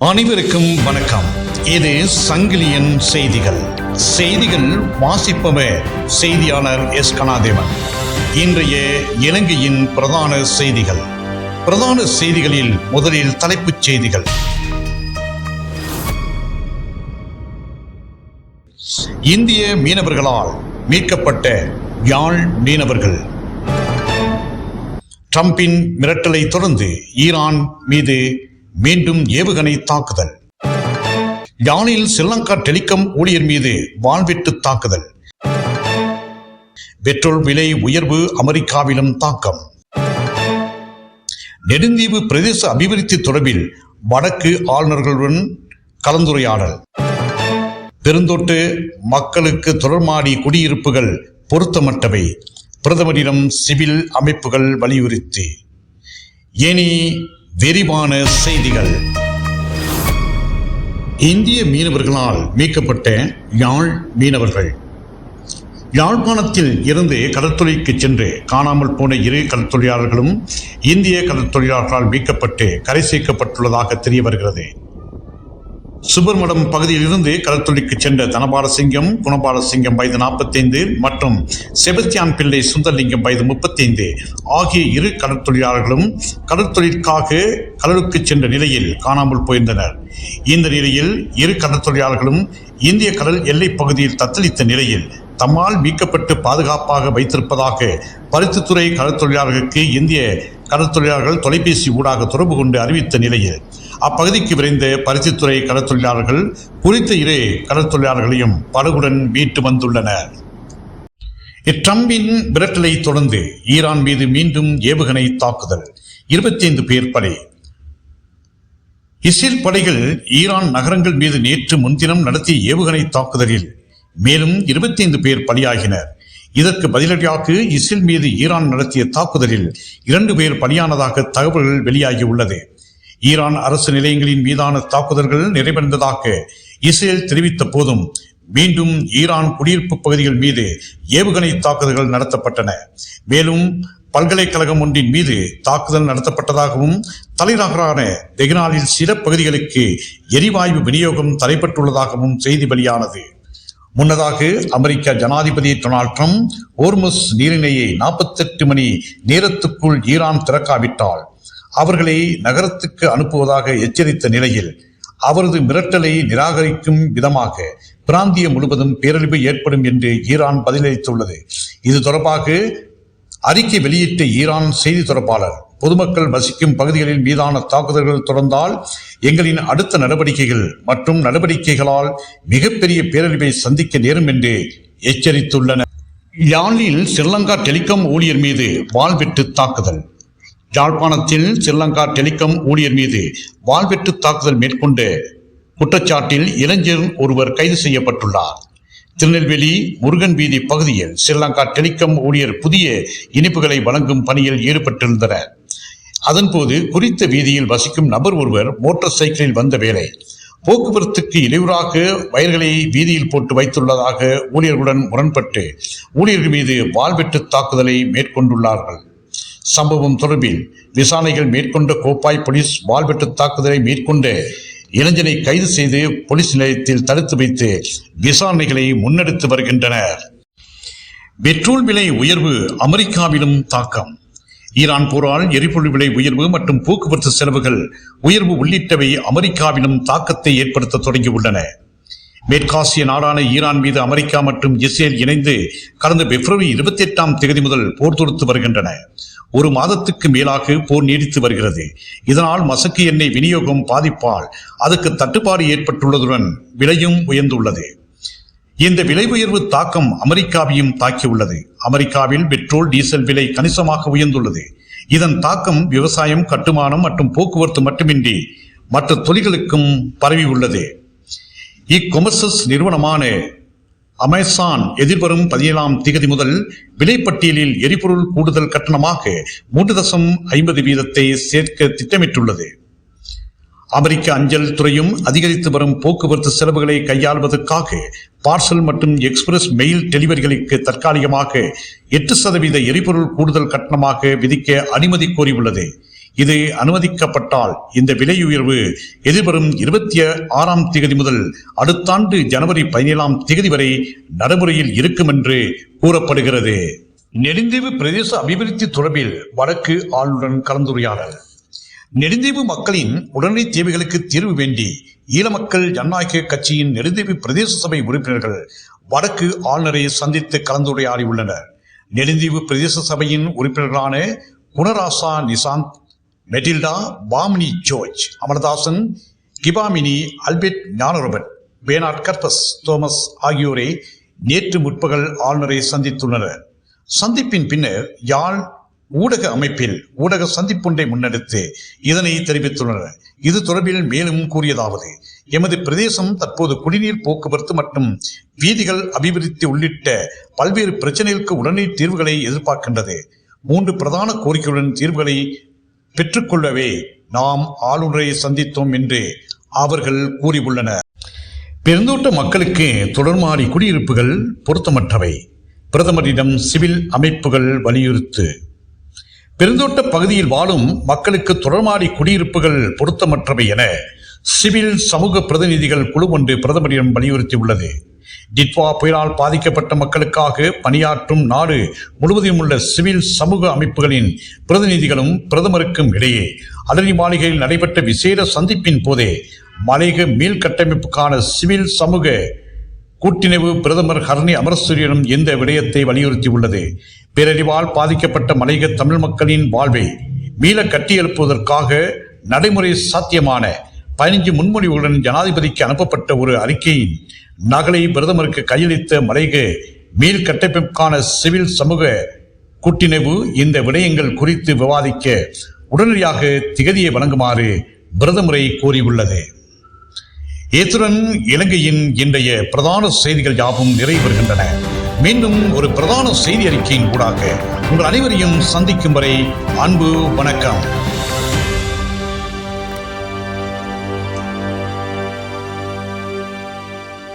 அனைவருக்கும் வணக்கம். இது சங்கிலியன் செய்திகள். செய்திகள் வாசிப்பவர் செய்தியாளர் எஸ். கணாதேவன். இன்றைய இலங்கையின் பிரதான செய்திகள். பிரதான செய்திகளில் முதலில் தலைப்புச் செய்திகள். இந்திய மீனவர்களால் மீட்கப்பட்ட யாழ் மீனவர்கள். ட்ரம்பின் மிரட்டலை தொடர்ந்து ஈரான் மீது மீண்டும் ஏவுகணை தாக்குதல். யாழில் ஸ்ரீலங்கா டெலிகாம் ஊழியர் மீது வாள்வெட்டு தாக்குதல். பெட்ரோல் விலை உயர்வு அமெரிக்காவிலும் தாக்கம். நெடுந்தீவு பிரதேச அபிவிருத்தி தொடர்பில் வடக்கு ஆளுநர்களுடன் கலந்துரையாடல். பெருந்தோட்ட மக்களுக்கு தொடர்மாடி குடியிருப்புகள் பொருத்தமற்றவை, பிரதமரிடம் சிவில் அமைப்புகள் வலியுறுத்தி. இனி விரிவான செய்திகள். இந்திய மீனவர்களால் மீட்கப்பட்ட யாழ் மீனவர்கள். யாழ்ப்பாணத்தில் இருந்து கடற்தொழிலுக்கு சென்று காணாமல் போன 2 கடற்தொழிலாளர்களும் இந்திய கடற்தொழிலாளர்களால் மீட்கப்பட்டு கரை சேர்க்கப்பட்டுள்ளதாக தெரிய வருகிறது. சுபர்மடம் பகுதியில் இருந்து கடற்தொழிலுக்கு சென்ற தனபாலசிங்கம், குணபாலசிங்கம் வயது 45 மற்றும் செபஸ்தியான் பிள்ளை சுந்தரலிங்கம் வயது 35 ஆகிய 2 கடற்தொழிலாளர்களும் கடற்தொழிலுக்காக கடலுக்கு சென்ற நிலையில் காணாமல் போயிருந்தனர். இந்த நிலையில் 2 கடற்தொழிலாளர்களும் இந்திய கடல் எல்லை பகுதியில் தத்தளித்த நிலையில் தம்மால் மீட்கப்பட்டு பாதுகாப்பாக வைத்திருப்பதாக பருத்தித்துறை கடற்தொழிலாளர்களுக்கு இந்திய கடற்தொழிலாளர்கள் தொலைபேசி ஊடாக தொடர்பு கொண்டு அறிவித்த நிலையில் அப்பகுதிக்கு விரைந்த பருத்தித்துறை கடற்தொழிலாளர்கள் குறித்த 2 கடற்தொழிலாளர்களையும் படகுடன் மீட்டு வந்துள்ளனர். ட்ரம்பின் மிரட்டலை தொடர்ந்து ஈரான் மீது மீண்டும் ஏவுகணை தாக்குதல். 25 பேர் பலி. இஸ்ரேல் படைகள் ஈரான் நகரங்கள் மீது நேற்று முன்தினம் நடத்திய ஏவுகணை தாக்குதலில் மேலும் 25 பேர் பலியாகினர். இதற்கு பதிலடியாக இஸ்ரேல் மீது ஈரான் நடத்திய தாக்குதலில் 2 பேர் பலியானதாக தகவல்கள் வெளியாகியுள்ளது. ஈரான் அரசு நிலையங்களின் மீதான தாக்குதல்கள் நிறைவடைந்ததாக இஸ்ரேல் தெரிவித்த போதும் மீண்டும் ஈரான் குடியிருப்பு பகுதிகள் மீது ஏவுகணை தாக்குதல்கள் நடத்தப்பட்டன. மேலும் பல்கலைக்கழகம் ஒன்றின் மீது தாக்குதல் நடத்தப்பட்டதாகவும் தலைநகரான தெஹ்ரானில் சில பகுதிகளுக்கு எரிவாயு விநியோகம் தடைப்பட்டுள்ளதாகவும் செய்தி வெளியானது. முன்னதாக அமெரிக்க ஜனாதிபதி டொனால்ட் ட்ரம்ப் ஹோர்முஸ் நீரிணையை 48 மணி நேரத்துக்குள் ஈரான் திறக்காவிட்டால் அவர்களை நகரத்துக்கு அனுப்புவதாக எச்சரித்த நிலையில் அவரது மிரட்டலை நிராகரிக்கும் விதமாக பிராந்தியம் முழுவதும் பேரழிவு ஏற்படும் என்று ஈரான் பதிலளித்துள்ளது. இது தொடர்பாக அறிக்கை வெளியிட்ட ஈரான் செய்தி தொடர்பாளர், பொதுமக்கள் வசிக்கும் பகுதிகளின் மீதான தாக்குதல்கள் தொடர்ந்தால் எங்களின் அடுத்த நடவடிக்கைகள் மற்றும் நடவடிக்கைகளால் மிகப்பெரிய பேரழிவை சந்திக்க நேரும் என்று எச்சரித்துள்ளனர். யாழில் ஸ்ரீலங்கா டெலிகாம் ஊழியர் மீது வாள்வெட்டு தாக்குதல். யாழ்ப்பாணத்தில் ஸ்ரீலங்கா டெலிகாம் ஊழியர் மீது வாள்வெட்டு தாக்குதல் மேற்கொண்ட குற்றச்சாட்டில் இளைஞர் ஒருவர் கைது செய்யப்பட்டுள்ளார். திருநெல்வேலி முருகன் வீதி பகுதியில் ஸ்ரீலங்கா டெலிகாம் ஊழியர் புதிய இணைப்புகளை வழங்கும் பணியில் ஈடுபட்டிருந்தனர். அதன்போது குறித்த வீதியில் வசிக்கும் நபர் ஒருவர் மோட்டார் சைக்கிளில் வந்த வேளை போக்குவரத்துக்கு இடையூறாக வயல்களை வீதியில் போட்டு வைத்துள்ளதாக ஊழியர்களுடன் முரண்பட்டு ஊழியர்கள் மீது வாள்வெட்டு தாக்குதலை மேற்கொண்டுள்ளார்கள். சம்பவம் தொடர்பில் விசாரணைகள் மேற்கொண்ட கோப்பாய் போலீஸ் வாள்வெட்டு தாக்குதலை மேற்கொண்ட இளைஞனை கைது செய்து போலீஸ் நிலையத்தில் தடுத்து வைத்து விசாரணைகளை முன்னெடுத்து வருகின்றனர். பெட்ரோல் விலை உயர்வு அமெரிக்காவிலும் தாக்கம். ஈரான் போரால் எரிபொருள் விலை உயர்வு மற்றும் போக்குவரத்து செலவுகள் உயர்வு உள்ளிட்டவை அமெரிக்காவிலும் தாக்கத்தை ஏற்படுத்த தொடங்கியுள்ளன. மேற்காசிய நாடான ஈரான் மீது அமெரிக்கா மற்றும் இஸ்ரேல் இணைந்து கடந்த பிப்ரவரி 28ஆம் தேதி முதல் போர் தொடுத்து வருகின்றன. 1 மாதத்துக்கு மேலாக போர் நீடித்து வருகிறது. இதனால் மசக்கு எண்ணெய் விநியோகம் பாதிப்பால் அதுக்கு தட்டுப்பாடு ஏற்பட்டுள்ளதுடன் விலையும் உயர்ந்துள்ளது. இந்த விலை உயர்வு தாக்கம் அமெரிக்காவையும் தாக்கியுள்ளது. அமெரிக்காவில் பெட்ரோல், டீசல் விலை கணிசமாக உயர்ந்துள்ளது. இதன் தாக்கம் விவசாயம், கட்டுமானம் மற்றும் போக்குவரத்து மட்டுமின்றி மற்ற தொழில்களுக்கும் பரவியுள்ளது. இ-கொமர்ஸ் நிறுவனமான அமேசான் எதிர்வரும் 17ஆம் தேதி முதல் விலைப்பட்டியலில் எரிபொருள் கூடுதல் கட்டணமாக 3.50% சேர்க்க திட்டமிட்டுள்ளது. அமெரிக்க அஞ்சல் துறையும் அதிகரித்து வரும் போக்குவரத்து செலவுகளை கையாள்வதற்காக பார்சல் மற்றும் எக்ஸ்பிரஸ் மெயில் டெலிவரிகளுக்கு தற்காலிகமாக 8% எரிபொருள் கூடுதல் கட்டணமாக விதிக்க அனுமதி கோரியுள்ளது. இது அனுமதிக்கப்பட்டால் இந்த விலை உயர்வு எதிர்வரும் 26ஆம் தேதி முதல் அடுத்த ஆண்டு ஜனவரி 17ஆம் தேதி வரை நடைமுறையில் இருக்கும் என்று கூறப்படுகிறது. நெடுந்தீவு பிரதேச அபிவிருத்தி தொடர்பில் வடக்கு ஆளுநருடன் கலந்துரையாடல். நெடுந்தீவு மக்களின் உடனடி தேவைகளுக்கு தீர்வு வேண்டி ஈழ மக்கள் ஜனநாயக கட்சியின் நெடுந்தீவு பிரதேச சபை உறுப்பினர்கள் வடக்கு ஆளுநரை சந்தித்து கலந்துரையாடியுள்ளனர். நெடுந்தீவு பிரதேச சபையின் உறுப்பினர்களான Gunarasa Nishanth, Matilda, Pamini George, Amarthasan, Kipamini, Albert Gnanaroopan, Bernard கர்பஸ் தோமஸ் ஆகியோரை நேற்று முற்பகல் ஆளுநரை சந்தித்துள்ளனர். சந்திப்பின் பின்னர் யாழ் ஊடக அமைப்பில் ஊடக சந்திப்பொன்றை முன்னெடுத்து இதனை தெரிவித்துள்ளனர். இது தொடர்பில் மேலும் கூறியதாவது: எமது பிரதேசம் தற்போது குடிநீர், போக்குவரத்து மற்றும் வீதிகள் அபிவிருத்தி உள்ளிட்ட பல்வேறு பிரச்சனைகளுக்கு உடனடி தீர்வுகளை எதிர்பார்க்கின்றது. 3 பிரதான கோரிக்கையுடன் தீர்வுகளை பெற்றுக்கொள்ளவே நாம் ஆளுநரை சந்தித்தோம் என்று அவர்கள் கூறியுள்ளனர். பெருந்தோட்ட மக்களுக்கு தொடர்மாடி குடியிருப்புகள் பொருத்தமற்றவை, பிரதமரிடம் சிவில் அமைப்புகள் வலியுறுத்து. பெருந்தோட்ட பகுதியில் வாழும் மக்களுக்கு தொடர்மாடி குடியிருப்புகள் பொருத்தமற்றவை என சிவில் சமூக பிரதிநிதிகள் குழு ஒன்று பிரதமரிடம் வலியுறுத்தியுள்ளது. டிட்வா புயலால் பாதிக்கப்பட்ட மக்களுக்காக பணியாற்றும் நாடு முழுவதும் உள்ள சிவில் சமூக அமைப்புகளின் பிரதிநிதிகளும் பிரதமருக்கும் இடையே அலரி மாளிகையில் நடைபெற்ற விசேட சந்திப்பின் போதே மலையக மீள் கட்டமைப்புக்கான சிவில் சமூக கூட்டிணைவு பிரதமர் ஹரணி அமரசூரியனும் இந்த விடயத்தை வலியுறுத்தியுள்ளது. பேரழிவால் பாதிக்கப்பட்ட மலையக தமிழ் மக்களின் வாழ்வை மீள கட்டியெழுப்புவதற்காக நடைமுறை சாத்தியமான 15 முன்மொழிவுகளுடன் ஜனாதிபதிக்கு அனுப்பப்பட்ட ஒரு அறிக்கையின் நகலை பிரதமருக்கு கையளித்த மலையக மீள் கட்டமைப்புக்கான சிவில் சமூக கூட்டிணைவு இந்த விடயங்கள் குறித்து விவாதிக்க உடனடியாக திகதியை வழங்குமாறு பிரதமரை கோரியுள்ளது. இத்துடன் இலங்கையின் இன்றைய பிரதான செய்திகள் யாவும் நிறைவேறுகின்றன. மீண்டும் ஒரு பிரதான செய்தி அறிக்கையின் ஊடாக உங்கள் அனைவரையும் சந்திக்கும் வரை அன்பு வணக்கம்.